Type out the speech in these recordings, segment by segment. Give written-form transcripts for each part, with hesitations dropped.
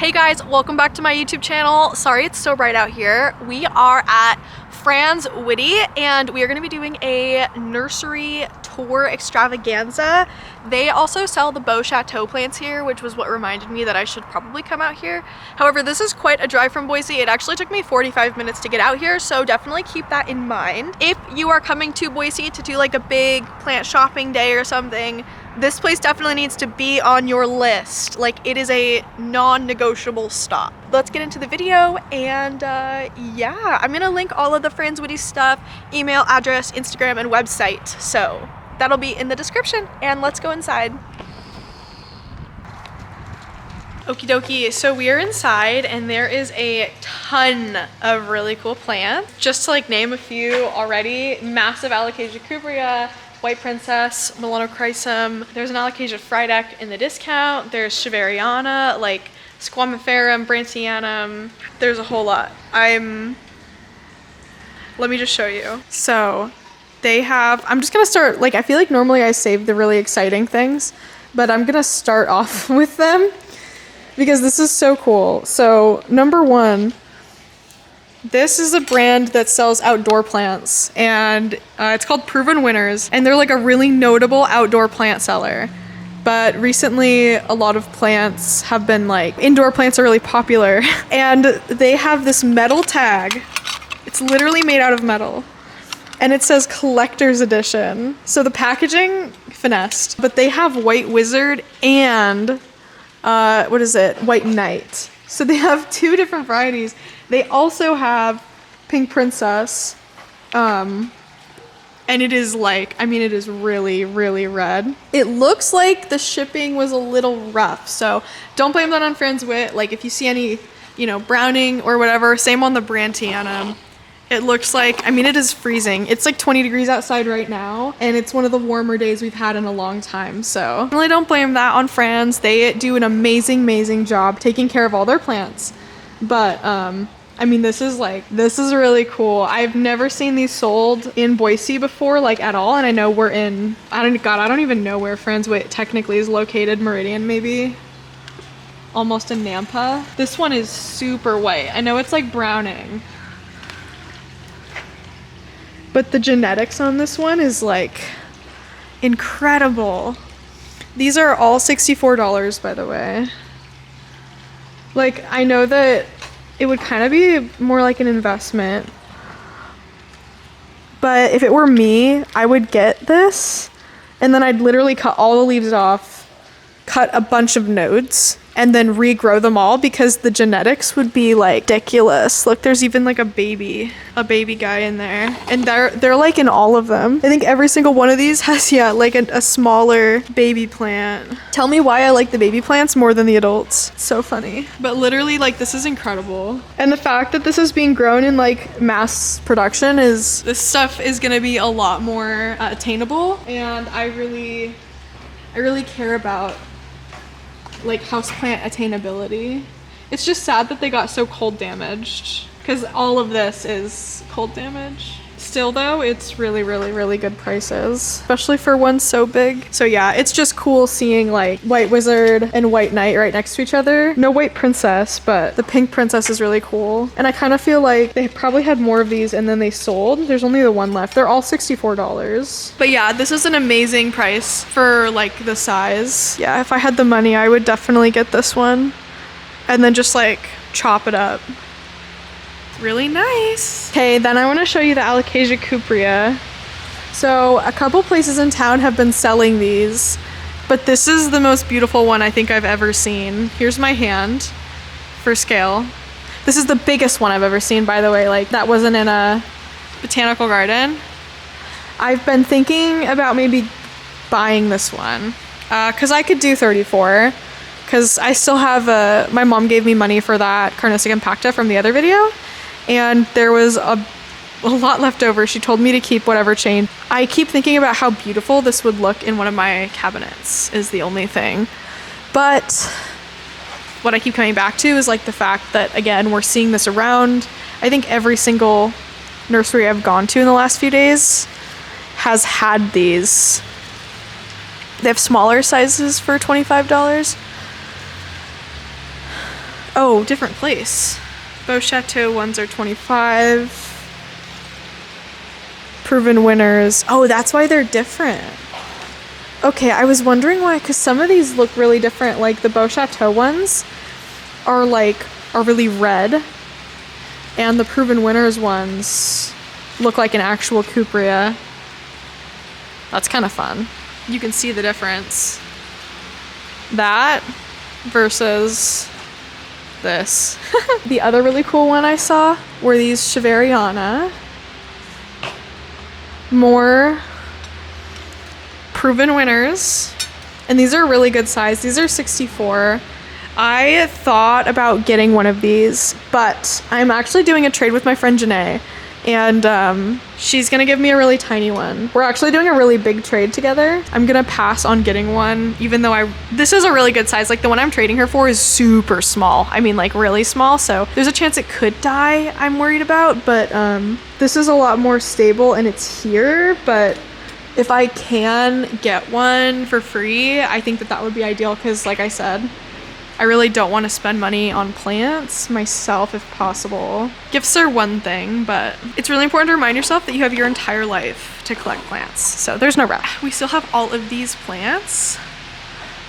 Hey guys, welcome back to my YouTube channel. Sorry it's so bright out here. We are at Franz Witte and we are going to be doing a nursery tour extravaganza. They also sell the Beau Chateau plants here, which was what reminded me that I should probably come out here. However, this is quite a drive from Boise. It actually took me 45 minutes to get out here, so definitely keep that in mind. If you are coming to Boise to do like a big plant shopping day or something, this place definitely needs to be on your list. Like, it is a non-negotiable stop. Let's get into the video and yeah, I'm gonna link all of the Franz Witte stuff, email, address, Instagram, and website. So that'll be in the description, and let's go inside. Okie dokie, so we are inside and there is a ton of really cool plants. Just to like name a few already: massive Alocasia cubrea, White Princess, Melanochrysum. There's an Alocasia Frydek in the discount. There's Shaveriana, like Squamiferum, Brantianum. There's a whole lot. Let me just show you. So they have, I'm just gonna start, like, I feel like normally I save the really exciting things, but I'm gonna start off with them because this is so cool. So number one, this is a brand that sells outdoor plants, and it's called Proven Winners, and they're like a really notable outdoor plant seller. But recently a lot of plants have been, like, indoor plants are really popular, and they have this metal tag. It's literally made out of metal, and it says collector's edition. So the packaging finessed, but they have White Wizard and what is it? White Knight. So they have two different varieties. They also have Pink Princess, and it is like, I mean, it is really, really red. It looks like the shipping was a little rough, so don't blame that on Franz Witte. Like, if you see any, you know, browning or whatever, same on the Brantianum. It looks like, I mean, it is freezing. It's like 20 degrees outside right now, and it's one of the warmer days we've had in a long time. So really don't blame that on Franz. They do an amazing, amazing job taking care of all their plants. But I mean, this is really cool. I've never seen these sold in Boise before, like, at all. And I know we're in, I don't even know where Franz Witte technically is located. Meridian, maybe? Almost in Nampa. This one is super white. I know it's like browning, but the genetics on this one is like incredible. These are all $64, by the way. Like, I know that it would kind of be more like an investment, but if it were me, I would get this and then I'd literally cut all the leaves off, cut a bunch of nodes, and then regrow them all, because the genetics would be like ridiculous. Look, there's even like a baby guy in there, and they're like in all of them. I think every single one of these has, yeah, like a smaller baby plant. Tell me why I like the baby plants more than the adults. It's so funny. But literally, like, this is incredible. And the fact that this is being grown in like mass production is, this stuff is gonna be a lot more attainable, and I really care about like houseplant attainability. It's just sad that they got so cold damaged, because all of this is cold damage. Still though, it's really, really, really good prices, especially for one so big. So yeah, it's just cool seeing like White Wizard and White Knight right next to each other. No White Princess, but the Pink Princess is really cool. And I kind of feel like they probably had more of these and then they sold. There's only the one left. They're all $64. But yeah, this is an amazing price for like the size. Yeah, if I had the money, I would definitely get this one and then just like chop it up. Really nice. Okay, then I want to show you the Alocasia cubrea. So a couple places in town have been selling these, but this is the most beautiful one I think I've ever seen. Here's my hand for scale. This is the biggest one I've ever seen, by the way. Like, that wasn't in a botanical garden. I've been thinking about maybe buying this one because I could do 34, because I still have my mom gave me money for that Carnosa compacta from the other video, and there was a lot left over. She told me to keep whatever changed. I keep thinking about how beautiful this would look in one of my cabinets is the only thing. But what I keep coming back to is like the fact that, again, we're seeing this around. I think every single nursery I've gone to in the last few days has had these. They have smaller sizes for $25. Oh, different place. Beau Chateau ones are 25. Proven winners. Oh, that's why they're different. Okay, I was wondering why, because some of these look really different. Like the Beau Chateau ones are really red, and the Proven Winners ones look like an actual cuprea. That's kind of fun. You can see the difference. That versus this. The other really cool one I saw were these Cheveriana. More Proven Winners. And these are really good size. These are 64. I thought about getting one of these, but I'm actually doing a trade with my friend Janae, and she's gonna give me a really tiny one. We're actually doing a really big trade together. I'm gonna pass on getting one, even though this is a really good size. Like the one I'm trading her for is super small. I mean, like really small, so there's a chance it could die, I'm worried about, but this is a lot more stable and it's here. But if I can get one for free, I think that would be ideal, because like I said, I really don't want to spend money on plants myself if possible. Gifts are one thing, but it's really important to remind yourself that you have your entire life to collect plants. So there's no rush. We still have all of these plants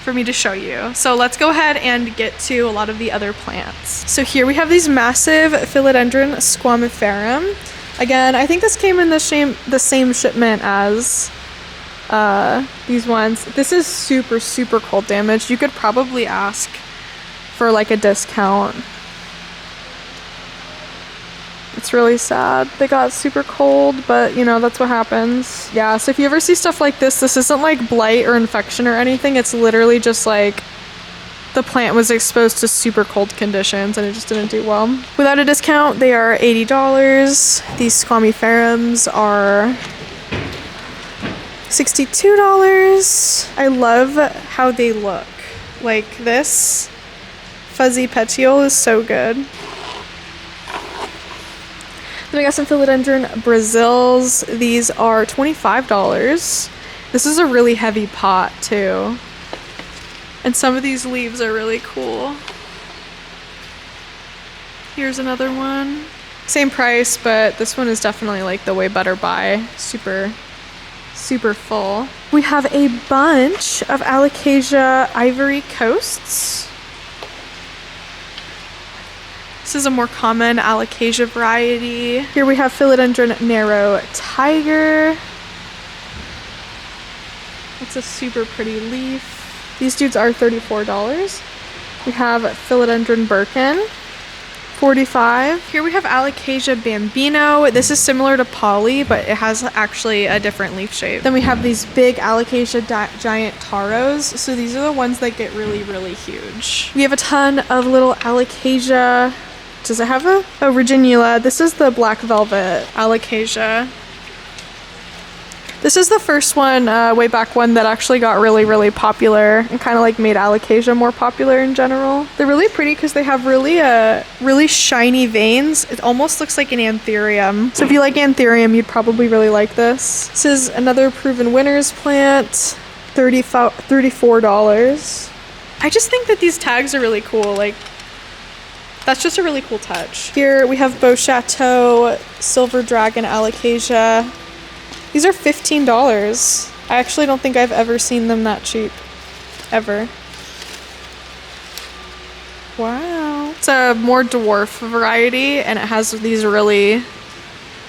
for me to show you. So let's go ahead and get to a lot of the other plants. So here we have these massive Philodendron squamiferum. Again, I think this came in the same shipment as these ones. This is super, super cold damaged. You could probably ask for like a discount. It's really sad. They got super cold, but you know, that's what happens. Yeah, so if you ever see stuff like this isn't like blight or infection or anything. It's literally just like the plant was exposed to super cold conditions and it just didn't do well. Without a discount, they are $80. These squamiferums are $62. I love how they look. Like this fuzzy petiole is so good. Then I got some Philodendron Brazils. These are $25. This is a really heavy pot too. And some of these leaves are really cool. Here's another one. Same price, but this one is definitely like the way better buy. Super, super full. We have a bunch of Alocasia Ivory Coasts. This is a more common Alocasia variety. Here we have Philodendron Narrow Tiger. It's a super pretty leaf. These dudes are $34. We have Philodendron Birkin, $45. Here we have Alocasia Bambino. This is similar to Polly, but it has actually a different leaf shape. Then we have these big Alocasia giant taros. So these are the ones that get really, really huge. We have a ton of little Alocasia. Does it have a Virginula? This is the black velvet Alocasia. This is the first one, way back when, that actually got really, really popular and kind of like made Alocasia more popular in general. They're really pretty because they have really shiny veins. It almost looks like an anthurium. So if you like anthurium, you'd probably really like this. This is another Proven Winners plant, $34. I just think that these tags are really cool. Like, that's just a really cool touch. Here we have Beau Chateau Silver Dragon Alocasia. These are $15. I actually don't think I've ever seen them that cheap. Ever. Wow. It's a more dwarf variety and it has these really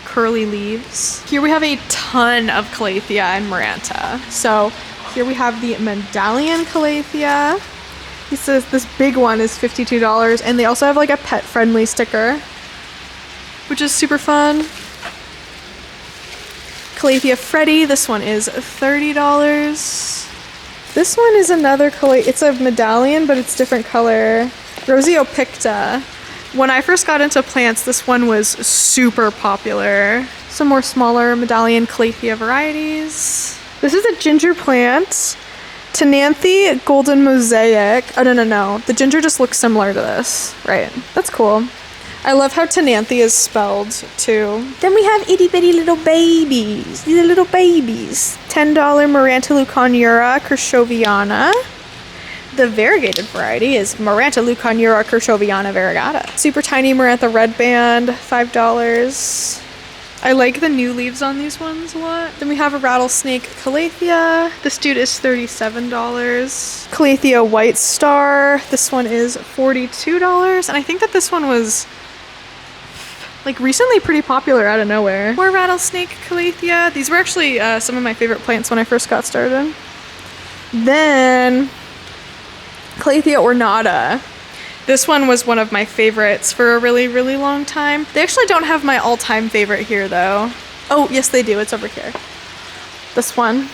curly leaves. Here we have a ton of Calathea and Maranta. So here we have the Medallion Calathea. He says this big one is $52, and they also have like a pet friendly sticker, which is super fun. Calathea Freddy, this one is $30. This one is another it's a medallion, but it's different color. Rosiopicta. When I first got into plants, this one was super popular. Some more smaller medallion Calathea varieties. This is a ginger plant. Tenanthe Golden Mosaic. Oh, no. The ginger just looks similar to this. Right. That's cool. I love how Tenanthe is spelled, too. Then we have itty bitty little babies. These are little babies. $10 Maranta Leuconeura Kershoviana. The variegated variety is Maranta leuconura kirchoviana variegata. Super tiny Marantha red band, $5. I like the new leaves on these ones a lot. Then we have a rattlesnake Calathea. This dude is $37. Calathea white star. This one is $42. And I think that this one was like recently pretty popular out of nowhere. More rattlesnake Calathea. These were actually some of my favorite plants when I first got started. Then Calathea ornata. This one was one of my favorites for a really, really long time. They actually don't have my all-time favorite here though. Oh, yes they do, it's over here. This one.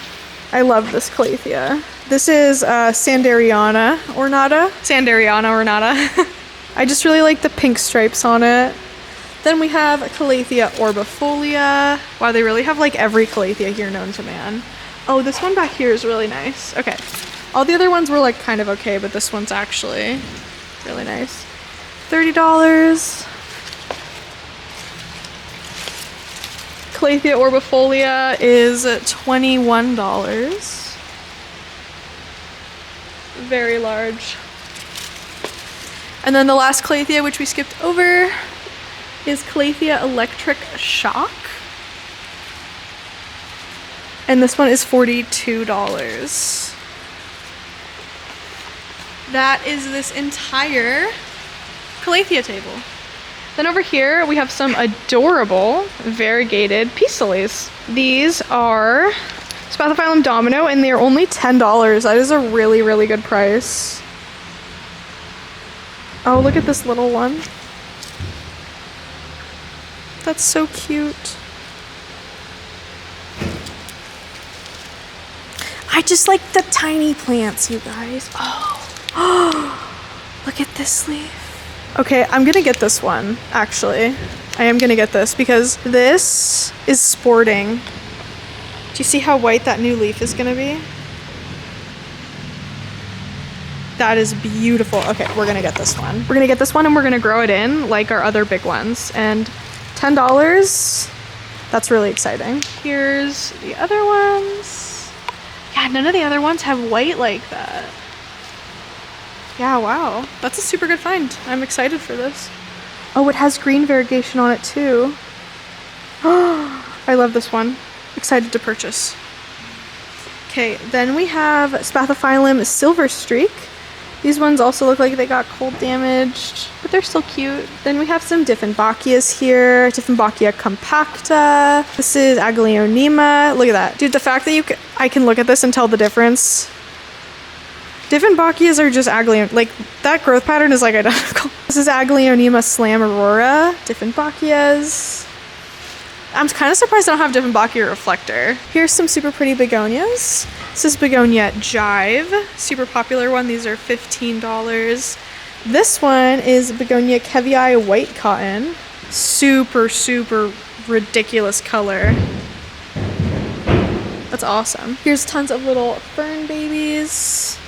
I love this Calathea. This is Sanderiana ornata. Sanderiana ornata. I just really like the pink stripes on it. Then we have Calathea orbifolia. Wow, they really have like every Calathea here known to man. Oh, this one back here is really nice. Okay. All the other ones were like kind of okay, but this one's actually really nice. $30. Calathea orbifolia is $21. Very large. And then the last Calathea, which we skipped over, is Calathea electric shock. And this one is $42. That is this entire Calathea table. Then over here we have some adorable variegated peace lilies. These are Spathiphyllum domino and they're only $10. That is a really, really good price. Oh, look at this little one. That's so cute. I just like the tiny plants, you guys. Oh, look at this leaf. Okay, I'm gonna get this one, actually. I am gonna get this because this is sporting. Do you see how white that new leaf is gonna be? That is beautiful. Okay, we're gonna get this one. We're gonna get this one and we're gonna grow it in like our other big ones. And $10, that's really exciting. Here's the other ones. Yeah, none of the other ones have white like that. Yeah, wow. That's a super good find. I'm excited for this. Oh, it has green variegation on it too. Oh, I love this one. Excited to purchase. Okay, then we have Spathiphyllum silver streak. These ones also look like they got cold damaged, but they're still cute. Then we have some Dieffenbachias here. Dieffenbachia compacta. This is Aglaonema. Look at that. Dude, the fact that I can look at this and tell the difference. Dieffenbachias are just Aglaon, like that growth pattern is like identical. This is Aglaonema slam aurora. Dieffenbachias. I'm kind of surprised I don't have Dieffenbachia reflector. Here's some super pretty begonias. This is Begonia Jive, super popular one. These are $15. This one is Begonia Kevii white cotton. Super, super ridiculous color. That's awesome. Here's tons of little fern babies.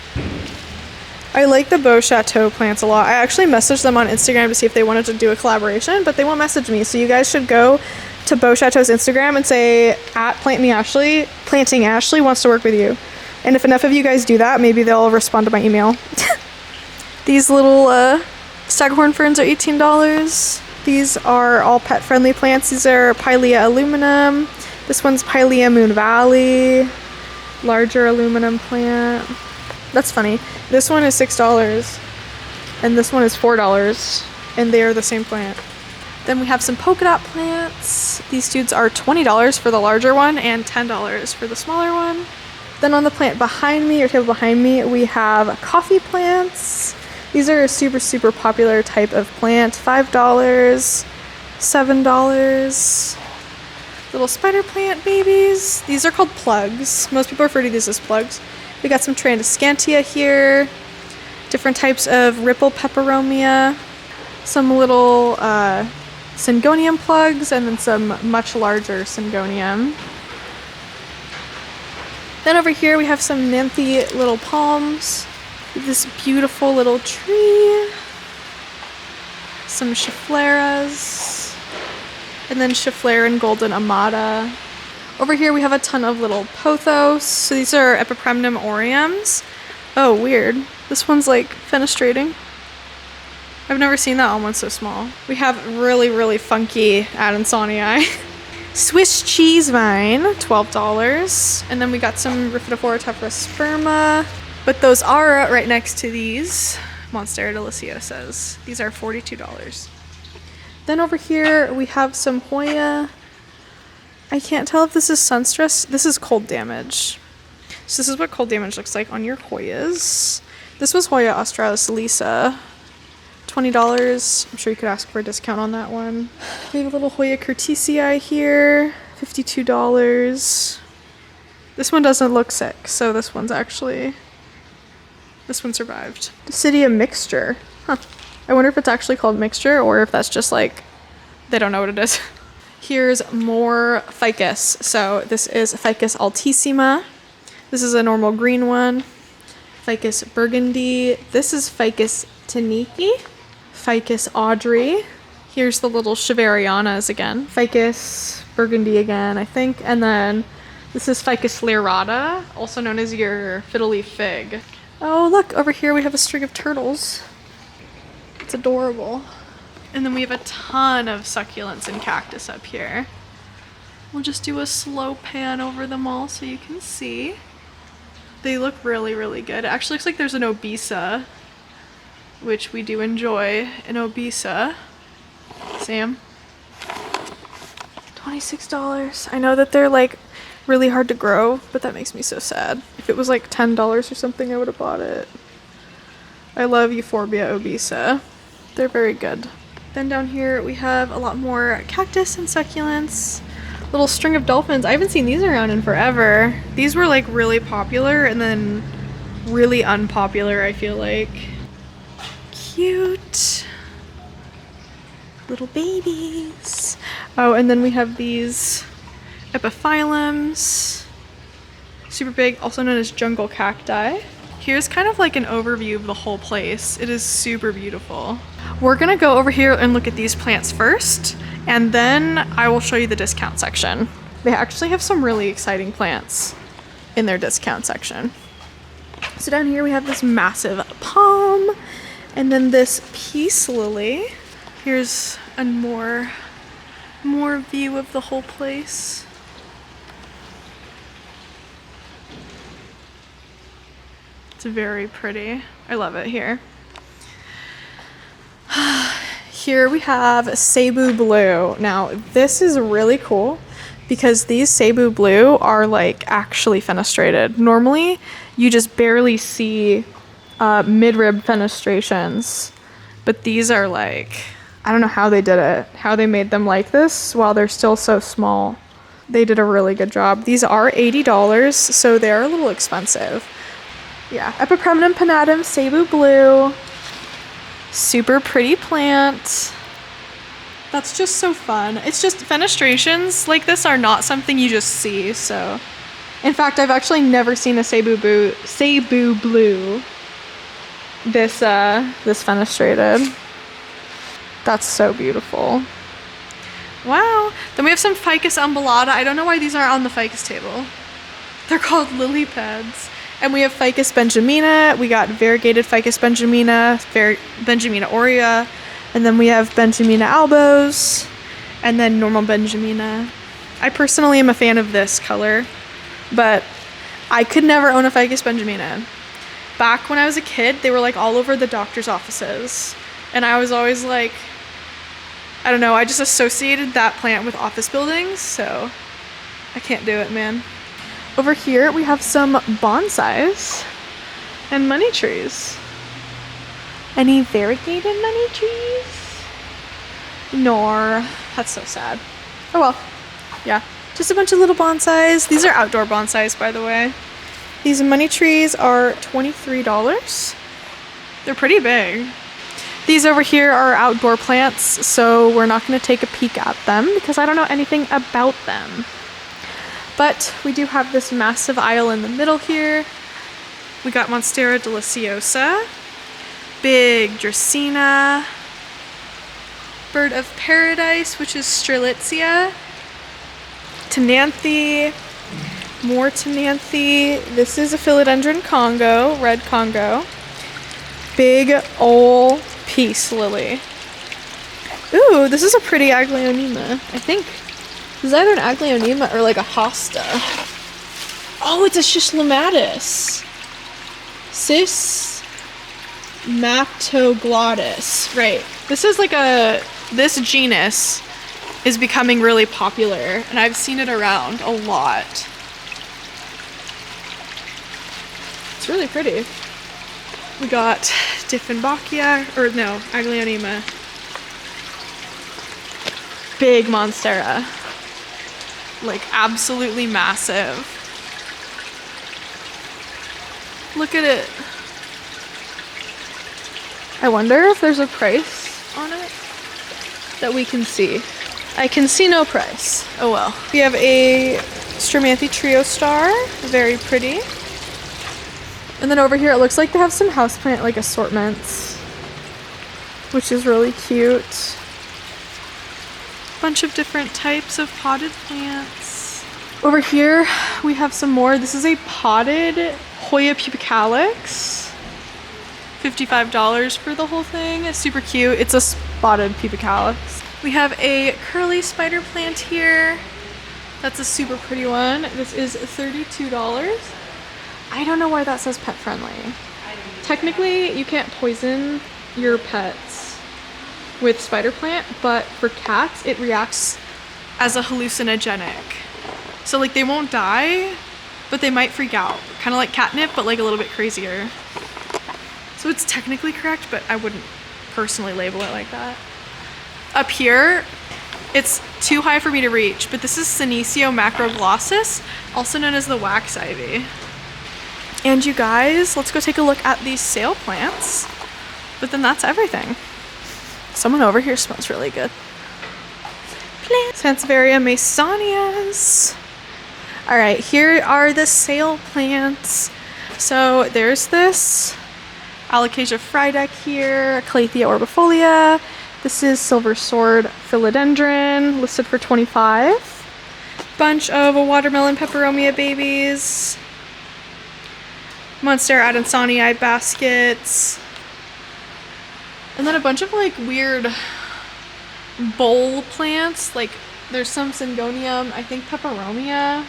I like the Beau Chateau plants a lot. I actually messaged them on Instagram to see if they wanted to do a collaboration, but they won't message me. So you guys should go to Beau Chateau's Instagram and say @PlantMeAshley, Planting Ashley wants to work with you. And if enough of you guys do that, maybe they'll respond to my email. These little staghorn ferns are $18. These are all pet friendly plants. These are Pilea aluminum. This one's Pilea Moon Valley. Larger aluminum plant. That's funny. This one is $6 and this one is $4 and they are the same plant. Then we have some polka dot plants. These dudes are $20 for the larger one and $10 for the smaller one. Then on the plant behind me, or table behind me, we have coffee plants. These are a super, super popular type of plant. $5, $7. Little spider plant babies. These are called plugs. Most people refer to these as plugs. We got some Trandescantia here. Different types of ripple peperomia. Some little Syngonium plugs, and then some much larger Syngonium. Then over here we have some nymphy little palms. This beautiful little tree. Some Scheffleras. And then Scheffleran golden amata. Over here we have a ton of little pothos. So these are Epipremnum aureums. Oh, weird. This one's like fenestrating. I've never seen that one so small. We have really, really funky Adansonii. Swiss cheese vine, $12. And then we got some Rhiphidophora tetrasperma. But those are right next to these Monstera deliciosas. These are $42. Then over here we have some Hoya. I can't tell if this is sun stress. This is cold damage. So this is what cold damage looks like on your Hoyas. This was Hoya australis lisa. $20. I'm sure you could ask for a discount on that one. We have a little Hoya curtisii here. $52. This one doesn't look sick, so this one survived. Decidia mixture. Huh. I wonder if it's actually called mixture or if that's just like, they don't know what it is. Here's more ficus. So this is Ficus altissima. This is a normal green one. Ficus burgundy. This is Ficus taniki. Ficus Audrey. Here's the little Cheverianas again. Ficus burgundy again, I think. And then this is Ficus lyrata, also known as your fiddle leaf fig. Oh, look, over here we have a string of turtles. It's adorable. And then we have a ton of succulents and cactus up here. We'll just do a slow pan over them all so you can see. They look really, really good. It actually looks like there's an obesa, which we do enjoy, an obesa. Sam? $26. I know that they're like really hard to grow, but that makes me so sad. If it was like $10 or something, I would have bought it. I love Euphorbia obesa. They're very good. Then down here we have a lot more cactus and succulents. Little string of dolphins. I haven't seen these around in forever. These were like really popular and then really unpopular, I feel like. Cute. Little babies. Oh, and then we have these epiphyllums. Super big, also known as jungle cacti. Here's kind of like an overview of the whole place. It is super beautiful. We're gonna go over here and look at these plants first, and then I will show you the discount section. They actually have some really exciting plants in their discount section. So down here we have this massive palm, and then this peace lily. Here's a more view of the whole place. It's very pretty. I love it here. Here we have Cebu blue. Now this is really cool because these Cebu blue are like actually fenestrated. Normally you just barely see mid-rib fenestrations, but these are like, I don't know how they did it, how they made them like this while they're still so small. They did a really good job. These are $80, so they're a little expensive. Yeah, Epipremnum pinnatum, Cebu blue. Super pretty plant. That's just so fun. It's just fenestrations like this are not something you just see, so. In fact, I've actually never seen a Cebu blue this fenestrated. That's so beautiful. Wow. Then we have some Ficus umbellata. I don't know why these aren't on the ficus table. They're called lily pads. And we have Ficus benjamina. We got variegated Ficus benjamina, Benjamina aurea. And then we have Benjamina albos. And then normal Benjamina. I personally am a fan of this color, but I could never own a Ficus benjamina. Back when I was a kid, they were like all over the doctor's offices. And I was always like, I don't know, I just associated that plant with office buildings, so I can't do it, man. Over here, we have some bonsais and money trees. Any variegated money trees? Nor. That's so sad. Oh well. Yeah. Just a bunch of little bonsais. These are outdoor bonsais, by the way. These money trees are $23. They're pretty big. These over here are outdoor plants, so we're not going to take a peek at them because I don't know anything about them. But we do have this massive aisle in the middle here. We got Monstera deliciosa, big Dracaena, bird of paradise, which is Strelitzia, Tenanthe, More Tenanthe. This is a Philodendron Congo, red Congo. Big ol' peace lily. Ooh, this is a pretty Aglaonema. I think this is either an Aglaonema or like a hosta. Oh, it's a Schistlomatis. Cismatoglottis. Right. This is like this genus is becoming really popular, and I've seen it around a lot. It's really pretty. We got Dieffenbachia, or no, Aglaonema. Big Monstera. Like absolutely massive. Look at it. I wonder if there's a price on it that we can see. I can see no price. Oh well. We have a Stromathe Trio Star. Very pretty. And then over here it looks like they have some houseplant like assortments, which is really cute. Bunch of different types of potted plants. Over here we have some more. This is a potted Hoya pubicalyx. $55 for the whole thing. It's super cute. It's a spotted pubicalyx. We have a curly spider plant here. That's a super pretty one. This is $32. I don't know why that says pet friendly. Technically, you can't poison your pets with spider plant, but for cats, it reacts as a hallucinogenic. So like they won't die, but they might freak out. Kind of like catnip, but like a little bit crazier. So it's technically correct, but I wouldn't personally label it like that. Up here, it's too high for me to reach, but this is Senecio macroglossus, also known as the wax ivy. And you guys, let's go take a look at these sale plants. But then that's everything. Someone over here smells really good. Sansevieria masonias. All right, here are the sale plants. So there's this Alocasia frideck here, Calathea orbifolia. This is silver sword philodendron, listed for $25. Bunch of watermelon peperomia babies. Monstera adansonii baskets. And then a bunch of like weird bowl plants. Like there's some syngonium, I think peperomia.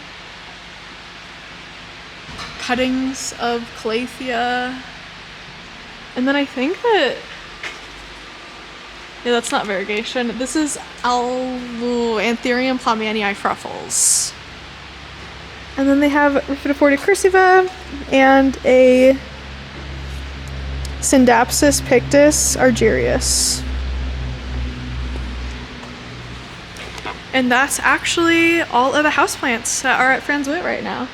Cuttings of Calathea. And then I think that, yeah, that's not variegation. This is Anthurium plowmanii fruffles. And then they have Rhiphidophordia cursiva and a Syndapsis pictus argyrius. And that's actually all of the houseplants that are at Franz Witte right now.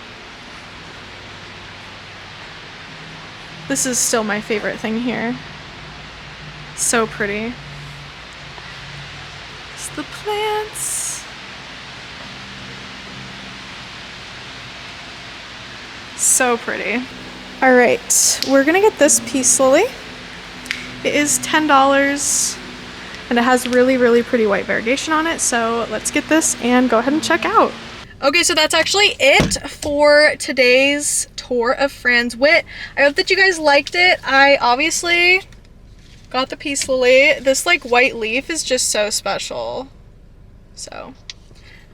This is still my favorite thing here. So pretty. It's the plants. So pretty. All right, we're gonna get this peace lily. It is $10 and it has really, really pretty white variegation on it. So let's get this and go ahead and check out. Okay, so that's actually it for today's tour of Franz Witte. I hope that you guys liked it. I obviously got the peace lily. This like white leaf is just so special. So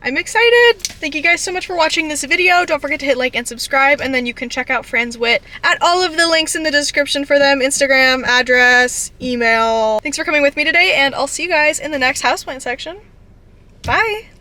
I'm excited. Thank you guys so much for watching this video. Don't forget to hit like and subscribe, and then you can check out Franz Witte at all of the links in the description for them. Instagram, address, email. Thanks for coming with me today, and I'll see you guys in the next houseplant section. Bye.